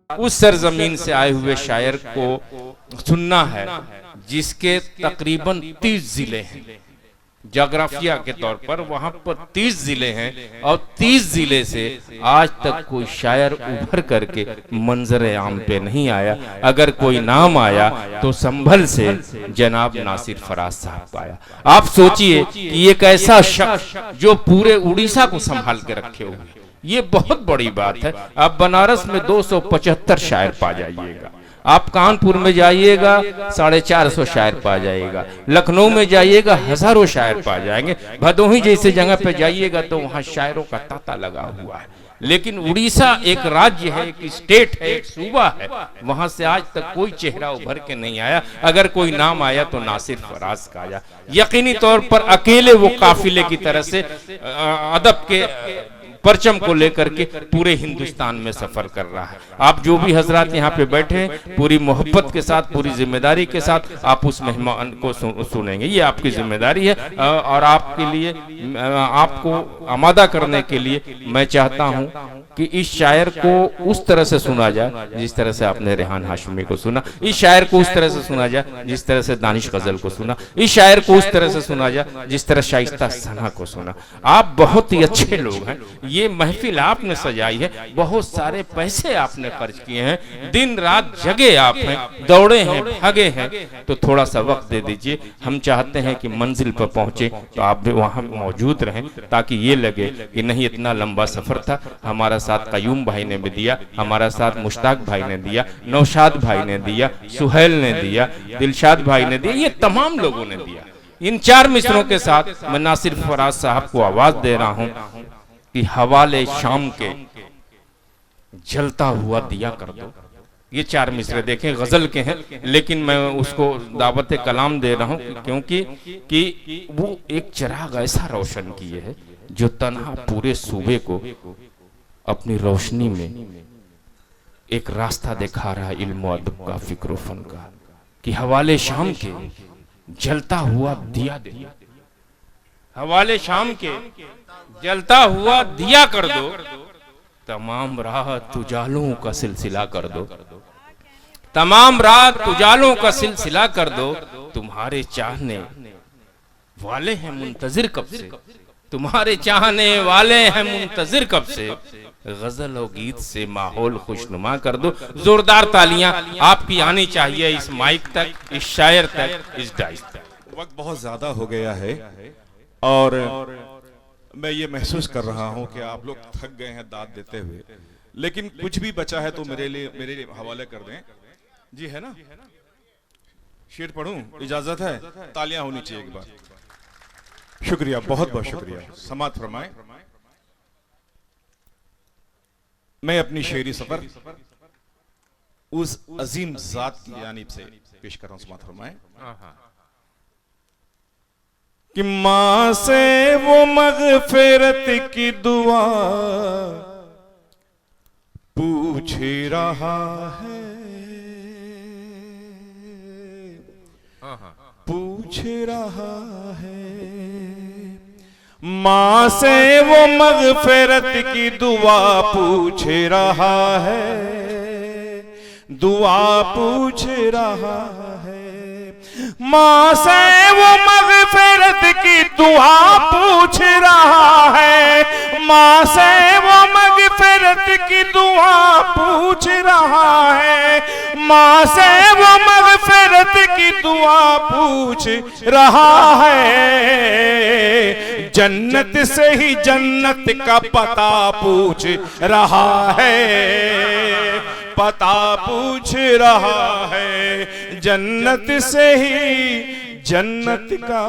उस सरजमीन से आए हुए शायर को सुनना है जिसके तकरीबन 30 जिले हैं। जोग्राफिया के तौर पर वहां पर 30 जिले हैं और 30 जिले से आज तक कोई शायर उभर करके मंजर आम पे नहीं आया। अगर कोई नाम आया तो संभल से जनाब नासिर फराज साहब आया। आप सोचिए कि एक ऐसा शख्स जो पूरे उड़ीसा को संभाल के रखे हुए, ये बहुत बड़ी बात है। आप बनारस में 275 शायर पा जाइएगा, आप कानपुर में जाइएगा 450 शायर पा जाइएगा, लखनऊ में जाइएगा हजारों शायर पा जाएंगे, भदोही जैसे जगह पे जाइएगा तो वहाँ शायरों का तांता लगा हुआ है। लेकिन उड़ीसा एक राज्य है, एक स्टेट है, एक सूबा है, वहां से आज तक कोई चेहरा उभर के नहीं आया। अगर कोई नाम आया तो नासिर फराज का आया। यकीनी तौर पर अकेले वो काफिले की तरह से अदब के परचम को लेकर के पूरे हिंदुस्तान में सफर कर रहा है। आप जो भी हजरात यहाँ पे बैठे हैं, पूरी मोहब्बत के साथ, पूरी जिम्मेदारी के साथ आप उस मेहमान को सुनेंगे। ये आपकी जिम्मेदारी है और आपके लिए, आपको आमादा करने के लिए मैं चाहता हूँ कि इस शायर को उस तरह से सुना जाए जिस तरह से आपने रेहान हाशमी को सुना, इस शायर को उस तरह से सुना जाए जिस तरह से दानिश गजल को सुना, इस शायर को उस तरह से सुना जाए जिस तरह शाइस्ता सना को सुना। आप बहुत ही अच्छे लोग हैं। ये महफिल आपने सजाई है, बहुत सारे पैसे आपने खर्च किए हैं, दिन रात जगे आप हैं, दौड़े हैं, भागे हैं, तो थोड़ा सा वक्त दे दीजिए। हम चाहते हैं कि मंजिल पर पहुंचे तो आप भी वहां मौजूद रहें, ताकि ये लगे कि नहीं इतना लंबा सफर था, हमारा साथ कयूम भाई ने भी दिया, हमारा साथ मुश्ताक भाई ने दिया, नौशाद भाई ने दिया, सुहेल ने दिया, दिलशाद भाई ने दिया, ये तमाम लोगों ने दिया। इन 4 मिसरों के साथ मैं नासिर फराज साहब को आवाज दे रहा हूं कि हवाले शाम के जलता हुआ दिया कर दो। ये 4 मिसरे देखें गजल के हैं, लेकिन मैं उसको दावत कलाम दे रहा हूं क्योंकि कि वो एक चिराग ऐसा रोशन किए है जो तन्हा पूरे सूबे को अपनी रोशनी में एक रास्ता दिखा रहा है, इल्म अदब का, फिक्र फन का, कि हवाले शाम के जलता हुआ दिया दे, हवाले शाम के जलता हुआ दिया कर दो, तमाम रात उजालों का सिलसिला कर दो, तमाम रात उजालों का सिलसिला कर दो। तुम्हारे चाहने वाले हैं मुंतजिर कब से, तुम्हारे चाहने वाले हैं मुंतजिर कब से, गजल और गीत से माहौल खुशनुमा कर दो। जोरदार तालियां आपकी आनी चाहिए इस माइक तक, इस शायर तक, इस डाइस तक। वक्त बहुत ज्यादा हो गया है और मैं ये महसूस कर रहा हूं कि आप लोग थक गए हैं दाद देते हुए, लेकिन कुछ भी बचा है तो मेरे हवाले कर दें। जी है ना, शेर पढ़ूं? इजाजत है? तालियां होनी चाहिए एक बार। शुक्रिया, बहुत बहुत शुक्रिया। समात फरमाएं। मैं अपनी शेरी सफर उस अजीम जात की जानिब से पेश कर रहा हूं। समात फरमाएं कि माँ से वो मगफिरत की दुआ पूछ रहा है, पूछ रहा है। माँ से वो मगफिरत की दुआ पूछ रहा है, दुआ पूछ रहा है। माँ से वो मगफिरत की दुआ पूछ रहा है, माँ से वो मगफिरत की दुआ पूछ रहा है, माँ से वो मगफिरत की दुआ पूछ रहा है। जन्नत से ही जन्नत का पता पूछ रहा है, पता पूछ रहा है। जन्नत से ही जन्नत का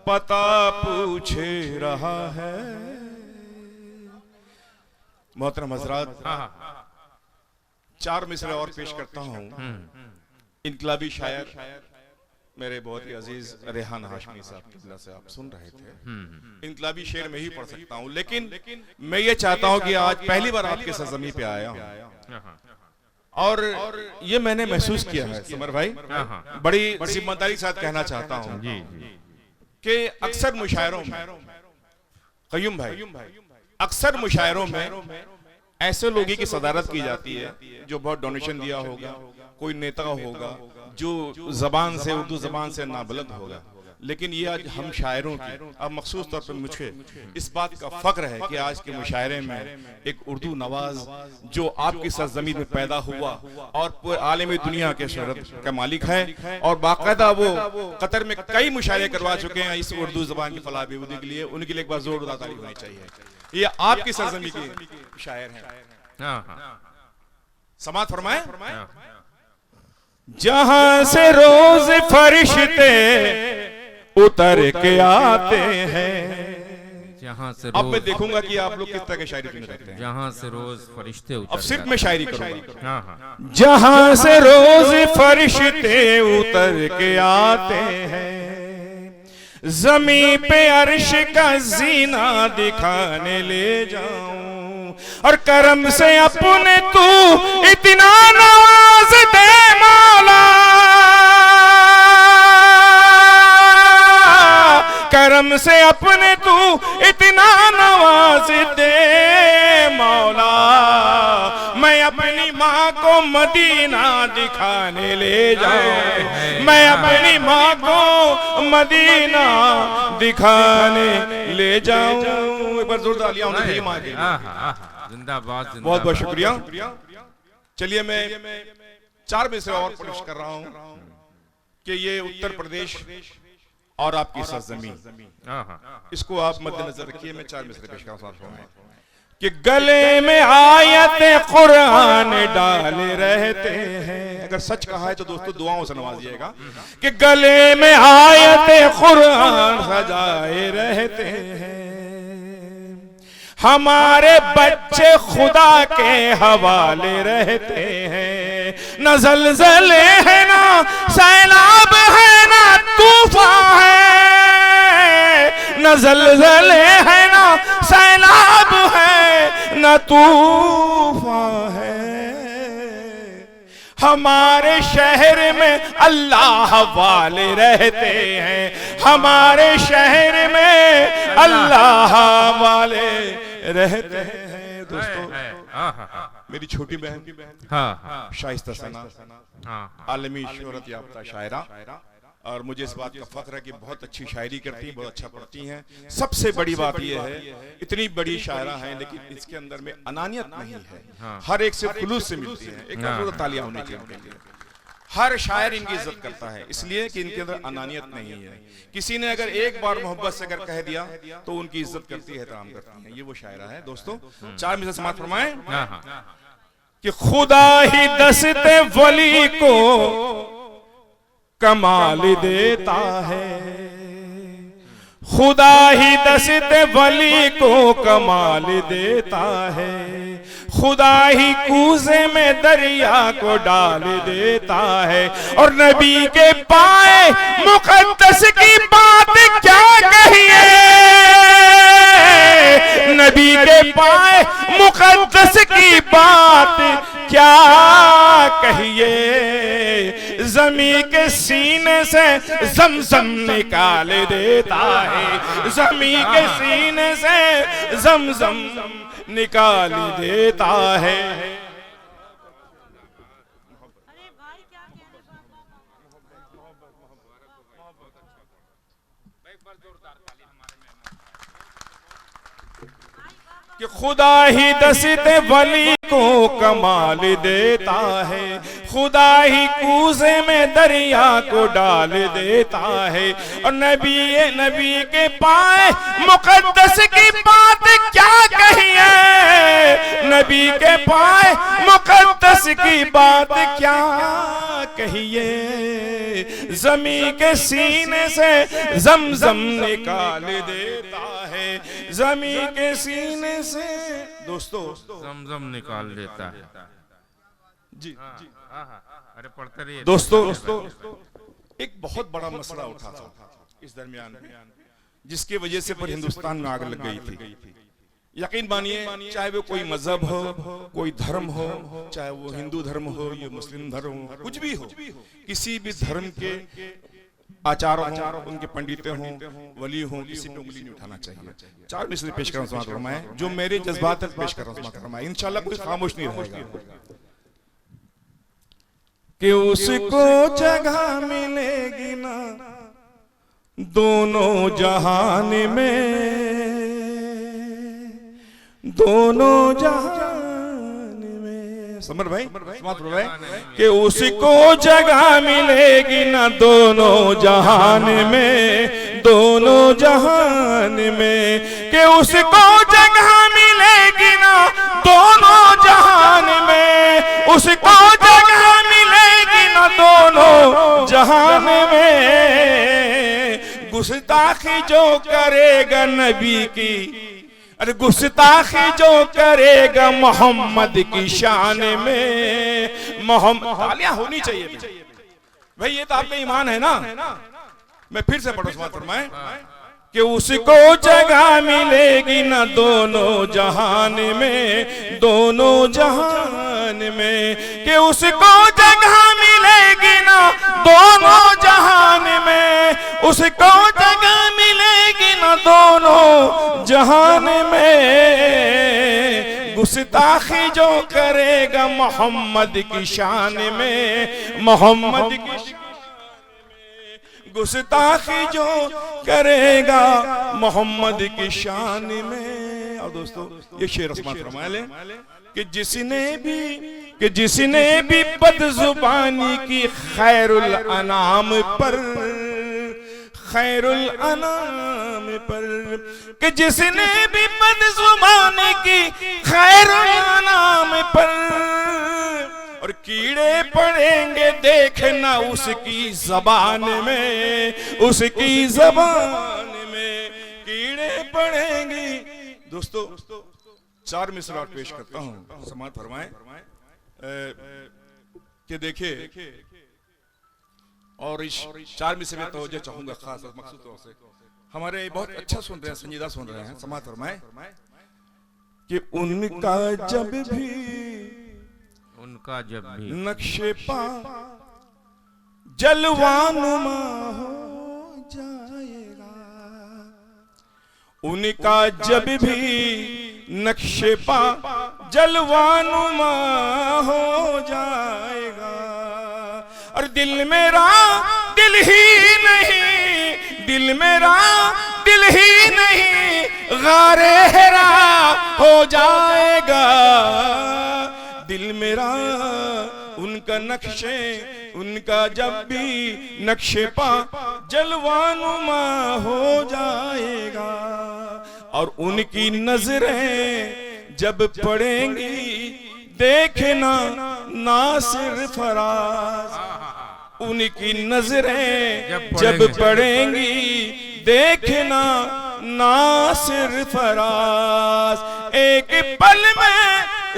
पता पूछ रहा है। मोहतरम हजरात, 4 मिसरे और पेश करता हूं। इनकलाबी शायर मेरे बहुत ही अजीज रेहान हाशमी साहब की वजह से आप सुन रहे थे। इनकलाबी शेर में ही पढ़ सकता हूं, लेकिन मैं ये चाहता हूं कि आज पहली बार आपके सरजमी पे आया हूं और ये मैंने महसूस किया है समर भाई, बड़ी जिम्मेदारी के साथ कहना चाहता हूं कि अक्सर मुशायरों में, कयूम भाई, अक्सर मुशायरों में ऐसे लोगों की सदारत की जाती है जो बहुत डोनेशन दिया होगा, कोई नेता होगा जो जबान से, उर्दू जबान से नाबलद होगा। लेकिन ये आज हम शायरों की, अब मखसूस तौर पर मुझे इस बात का फक्र है कि आज के मुशायरे में एक उर्दू नवाज जो आपकी सरजमीन में पैदा हुआ और पूरे आलमी दुनिया के शोहरत का मालिक है, और बाकायदा वो कतर में कई मुशायरे करवा चुके हैं इस उर्दू जबान की फलाह बहबूदी के लिए। उनके लिए एक बार जोरदार तारीफ होनी चाहिए। ये आपकी सरजमीन के शायर हैं। समात फरमाए। जहां से रोज फरिश्ते उतर के आते हैं, जहां से अब मैं देखूंगा कि आप लोग किस तरह की शायरी सुन रहे हैं। जहां से रोज फरिश्ते उतर, अब सिर्फ मैं शायरी करूंगा। जहां से रोज फरिश्ते उतर के आते हैं, जमीन पे अर्श का जीना दिखाने ले जाऊं, और करम से अपने तू इतना नवाज दे मौला, करम से अपने तू इतना नवाज दे मौला, मैं अपनी माँ को मदीना दिखाने ले जाऊं, मैं अपनी माँ को मदीना दिखाने ले जाऊं। एक बार जोरदार तालियां होनी चाहिए माँ के लिए। जिंदाबाद। बहुत बहुत शुक्रिया। चलिए मैं 4 मिसरे और पेश कर रहा हूं कि ये उत्तर प्रदेश और आपकी सरजमीन, इसको आप मद्देनजर रखिए। मैं 4 मिसरे पेश कर रहा हूं कि गले में आयत कुरान डाले रहते हैं। अगर सच कहा है तो दोस्तों दुआओं से नवाजिएगा कि गले में आयत कुरान सजाए रहते हैं, हमारे बच्चे खुदा के हवाले रहते हैं, न ज़लज़ले है ना सैलाब है ना तूफान है, न ज़लज़ले है ना सैलाब है न तूफान है, हमारे शहर में अल्लाह वाले रहते हैं, हमारे शहर में अल्लाह वाले रहते हैं। दोस्तों मेरी छोटी बहन शाइस्ता सना आलमी शोहरत याफ्ता शायरा, और मुझे इस बात का फख्र है कि बहुत अच्छी शायरी करती हैं, बहुत अच्छा पढ़ती हैं। सबसे बड़ी बात यह है इतनी बड़ी शायरा है लेकिन इसके अंदर में अनानियत नहीं है, हर एक से खुलूस से मिलती है। एक तालियां होनी चाहिए उनके लिए। हर शायर इनकी इज्जत करता है इसलिए कि इनके अंदर अनानियत नहीं है। किसी ने अगर एक बार मोहब्बत से अगर कह दिया तो उनकी इज्जत करती है, एहतराम करती है। ये वो शायरा है दोस्तों। 4 में से समाप्त फरमाएं कि खुदा ही दस्ते वली को कमाल देता है, खुदा ही दस्ते वली को कमाल देता है, खुदा ही कूजे में दरिया को डाल देता है, और नबी के पाए मुकद्दस की बात क्या कहिए, नबी के पाए मुकद्दस की बात क्या कहिए, ज़मीं के सीने से ज़मज़म निकाल देता है, ज़मीं के सीने से ज़मज़म निकाल देता है। कि खुदा ही दस्ते वली को कमाल देता है, खुदा ही कूजे में दरिया को डाल देता है, और नबी के पाए मुकद्दस की बात क्या कहिए, नबी के पाए मुकद्दस की बात क्या कहिए, ज़मीं के सीने से ज़मज़म निकाल देता है, ज़मीं के सीने से दोस्तों ज़मज़म निकाल देता है। जी अरे पढ़ते रहिए दोस्तों। एक बहुत बड़ा मसला उठा था इस दरमियान में जिसकी वजह से पर हिंदुस्तान में आग लग गई थी। यकीन मानिए चाहे वो कोई मजहब हो, कोई धर्म हो, चाहे वो हिंदू धर्म हो या मुस्लिम धर्म हो, कुछ भी हो, किसी भी धर्म के आचार्य हों, उनके पंडितें हों, वली हों, किसी पे उंगली नहीं उठाना चाहिए। 4 मिसरे पेश कर रहा हूं समाअत फरमाएं, जो मेरे जज्बात तक पेश कर रहा हूं समाअत फरमाएं, इंशाल्लाह कोई खामोश नहीं रहेगा। कि उसको जगह मिलेगी ना दोनों जहान में, दोनों जहान में। समर भाई कि उसको जगह मिलेगी ना दोनों जहान में, दोनों जहान में। कि उसको जगह मिलेगी ना दोनों जहान में, उसको जगह मिलेगी ना दोनों जहान में। गुस्ताखी जो करेगा नबी की, अरे गुस्ताखी जो करेगा मोहम्मद की शान में, मोहम्मद। तालियां होनी चाहिए भाई, ये तो आपका ईमान है ना। मैं फिर से पढ़ो समाअत फरमाएं कि उसको जगह मिलेगी ना दोनों जहान में, दोनों जहान में। कि उसको जगह मिलेगी ना दोनों जहान में, उसको जगह मिलेगी ना दोनों जहान में। गुस्ताखी जो करेगा मोहम्मद की शान में, मोहम्मद की शान में। गुस्ताखी जो करेगा मोहम्मद की शान में। और दोस्तों ये शेर समाअत फरमाया ले कि जिसने भी बदजुबानी की खैरुल अनाम पर, खैरुल अनाम पर। कि जिसने भी बदजुबानी की खैरुल अनाम पर, और कीड़े पड़ेंगे देखना उसकी जबान में, उसकी जबान में कीड़े पड़ेंगे। दोस्तों 4 मिसरा पेश करता हूं, समाअत फरमाएं कि देखिए, और इस 4 मिसरे में तवज्जो चाहूंगा खास और मखसूस तौर से। हमारे बहुत अच्छा सुन रहे हैं, संजीदा सुन रहे हैं। समाअत फरमाएं कि उनका जब भी नक्शे पा जलवानुमा हो जाएगा, उनका जब भी नक्शे पा जलवानुमा हो जाएगा। और दिल मेरा दिल ही नहीं, दिल मेरा दिल ही नहीं गारे हेरा हो जाएगा। दिल मेरा उनका नक्शे, उनका जब भी नक्शे पा जलवानुमा हो जाएगा। और उनकी नजरें जब पड़ेंगी देखना नासिर फराज, उनकी नजरें जब पड़ेंगी देखना नासिर फराज। एक पल में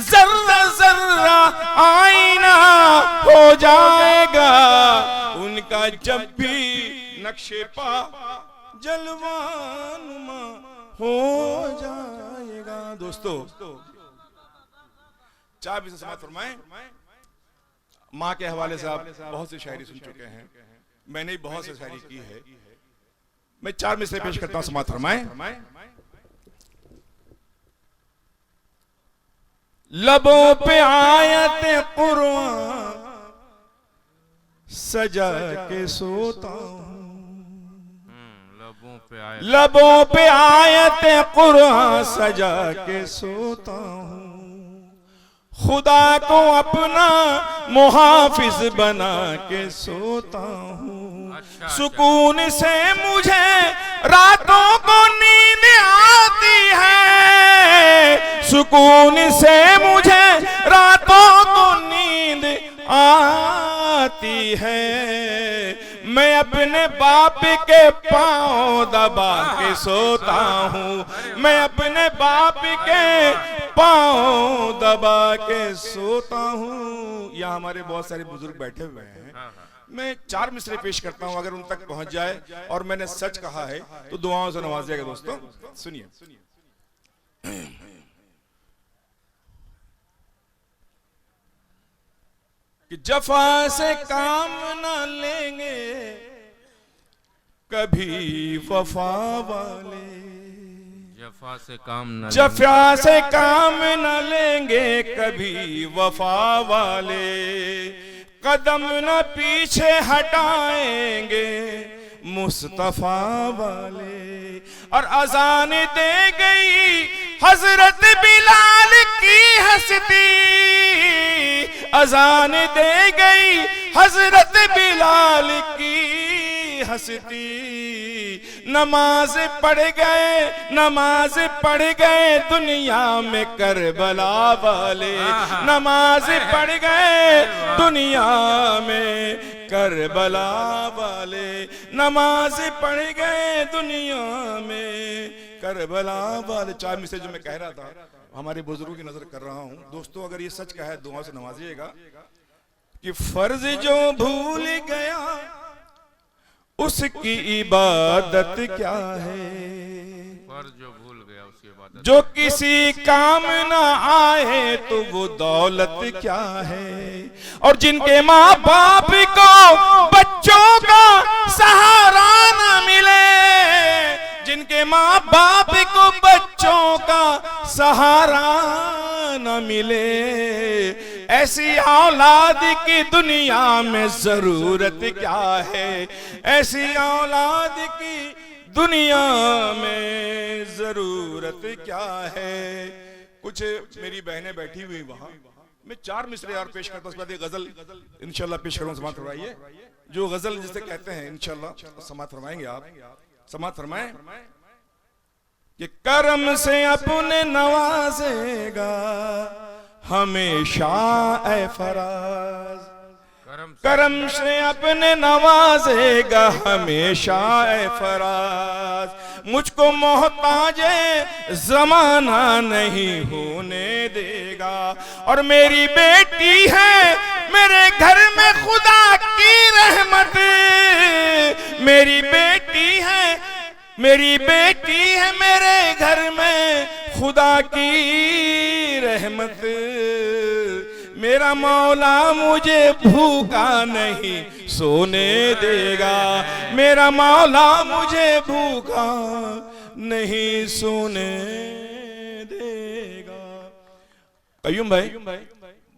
जर्रा जर्रा आईना हो जाएगा, उनका जब भी नक्शे पा जलवानुमा हो जाएगा। दोस्तों 4 मिसरे समाअत फरमाएं। माँ के हवाले से आप बहुत सी शायरी सुन चुके हैं, मैंने बहुत सी शायरी की है। मैं 4 मिसरे पेश करता हूं, समाअत फरमाएं। लबों पे आयत कुरान सजा के सोता हूं, लबों पे आयत कुरान सजा के सोता हूं। खुदा को अपना मुहाफिज बना के सोता हूँ। सुकून से मुझे रातों को नींद आती है, सुकून से मुझे रातों को नींद आती है। मैं अपने बाप के पांव दबा के सोता हूँ, मैं अपने बाप के पांव दबा के सोता हूँ। यहाँ हमारे बहुत सारे बुजुर्ग बैठे हुए हैं, मैं 4 मिसरे पेश करता हूँ, अगर उन तक पहुंच जाए और मैंने सच कहा है तो दुआओं से नवाजिएगा। दोस्तों सुनिए, कि जफा से काम न लेंगे कभी वफा वाले, जफा से काम न जफा से काम न लेंगे कभी वफा वाले, कदम न पीछे हटाएंगे मुस्तफा वाले। और अजान दे गई हजरत बिलाल की हस्ती, अजान दे गई हजरत बिलाल की हस्ती, नमाज पढ़ गए दुनिया में करबला वाले, नमाज पढ़ गए दुनिया में करबला वाले, नमाज पढ़ गए दुनिया में करबला वाले। 4 मिसरे जो मैं कह रहा था हमारे बुजुर्गों की नजर कर रहा हूं दोस्तों, अगर ये सच का है दुआ से नवाजिएगा कि फर्ज जो भूल गया उसकी इबादत क्या है, फर्ज जो भूल गया उसकी इबादत, जो किसी काम ना आए तो वो दौलत क्या है। और जिनके माँ बाप को बच्चों का सहारा ना मिले, जिनके माँ बाप को बच्चों का सहारा न मिले, ऐसी औलाद की दुनिया में जरूरत क्या है, ऐसी औलाद की दुनिया में जरूरत क्या है। कुछ मेरी बहनें बैठी हुई वहां, मैं 4 मिसरे और पेश करता हूं, उसके बाद एक गजल इंशाल्लाह पेश करूंगा। समात फरमाइए, जो गजल जिसे कहते हैं इंशाल्लाह समात फरमाएंगे आप, समात फरमाएं कि करम से अपने नवाजेगा हमेशा ए फराज, करम से अपने नवाजेगा हमेशा ए फराज, मुझको मोहताजे जमाना नहीं होने देगा। और मेरी बेटी है मेरे घर में खुदा की रहमत, मेरी बेटी है मेरे घर में खुदा की रहमत, मेरा मौला मुझे भूखा नहीं सोने देगा, मेरा मौला मुझे भूखा नहीं सोने देगा। कयूम भाई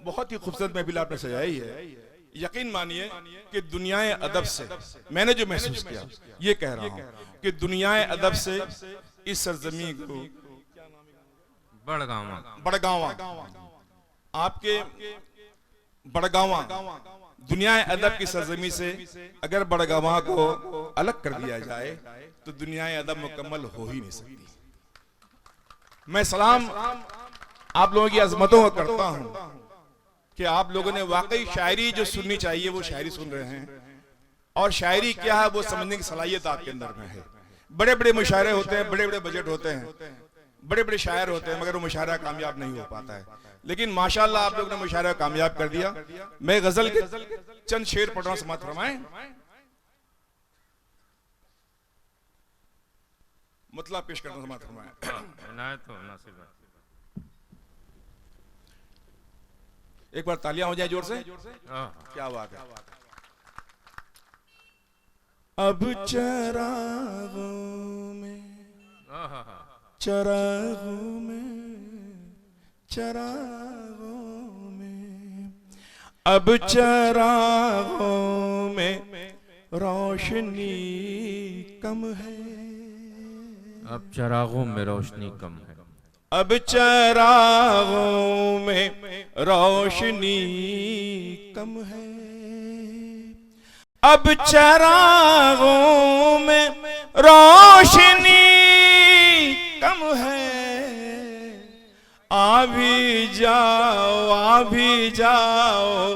बहुत ही खूबसूरत महफिल आपने सजाई है, यकीन मानिए कि दुनियाए अदब से मैंने जो महसूस किया ये कह रहा हूं कि दुनियाए अदब से इस सरजमी को बड़गांवा आपके बड़गांवा दुनियाए अदब की सरजमी से अगर बड़गांवा को अलग कर दिया जाए तो दुनियाए अदब मुकम्मल हो ही नहीं सकती। मैं सलाम आप लोगों की अजमतों को करता हूं कि आप लोगों ने वाकई शायरी जो सुननी चाहिए वो शायरी सुन रहे हैं, और शायरी क्या है वो समझने की सलाहियत आपके अंदर में है। बड़े बड़े मुशायरे होते हैं, बड़े बड़े बजट होते हैं, बड़े बड़े शायर होते हैं, मगर वो मुशायरा कामयाब नहीं हो पाता है। लेकिन माशाल्लाह आप लोगों ने मुशायरा कामयाब कर दिया। मैं गजल के चंद शेर पढ़ रहा हूं, समात फरमाएं। मतलब पेश करता हूं, समात फरमाएं। एक बार तालियां हो जाए जोर से, क्या बात है। अब चरागों में अब चरागों में रोशनी कम है, अब चरागों में रोशनी कम है, अब चरागों में रोशनी कम है, अब चरागों में रोशनी कम है। आ भी जाओ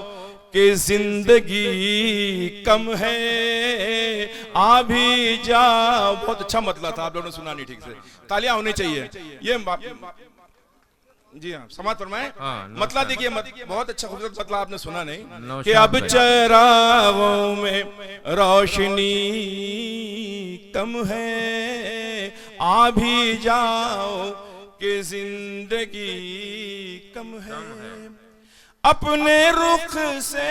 कि जिंदगी कम है, आ भी जाओ। बहुत अच्छा मतलब था, आप लोगों ने सुना नहीं ठीक से, तालियां होनी चाहिए। ये जी हाँ, समात फरमाएं। मतलब देखिए बहुत अच्छा खूबसूरत मतलब आपने सुना नहीं कि अब चरागों में रोशनी कम है, आ भी जाओ कि जिंदगी कम है। अपने रुख से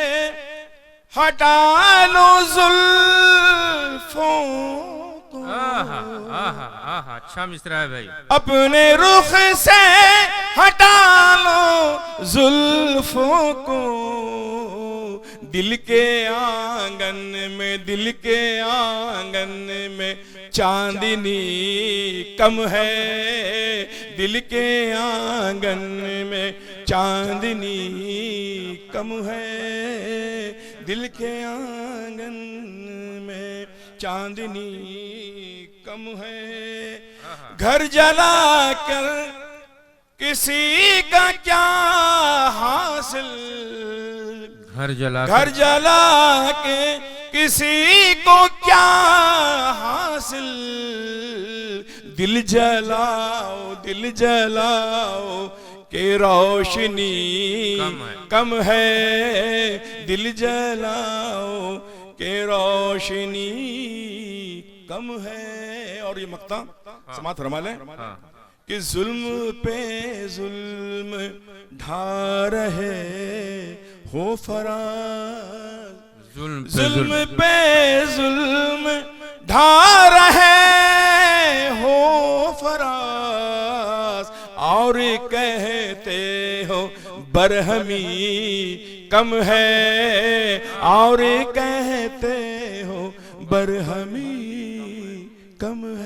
हटा लो जुल्फ जुल्फों को आहा आहा आहा, अच्छा मिसरा है भाई। अपने रुख से हटा लो जुल्फों को, दिल के आंगन में, दिल के आंगन में चांदनी कम है, दिल के आंगन में चांदनी कम है, दिल के आंगन में चांदनी कम है। घर जला कर किसी का क्या हासिल, घर जला घर जला के किसी को क्या हासिल, दिल जलाओ, दिल जलाओ के रोशनी कम है, दिल जलाओ के रोशनी कम है। और ये मक्ता समात फरमा लें कि जुल्म पे जुल्म ढा रहे हो फराज, जुल्म पे जुल्म ढा रहे हो फराज, और कहते हो बरहमी कम है, और कहते हो बरहमी कम है।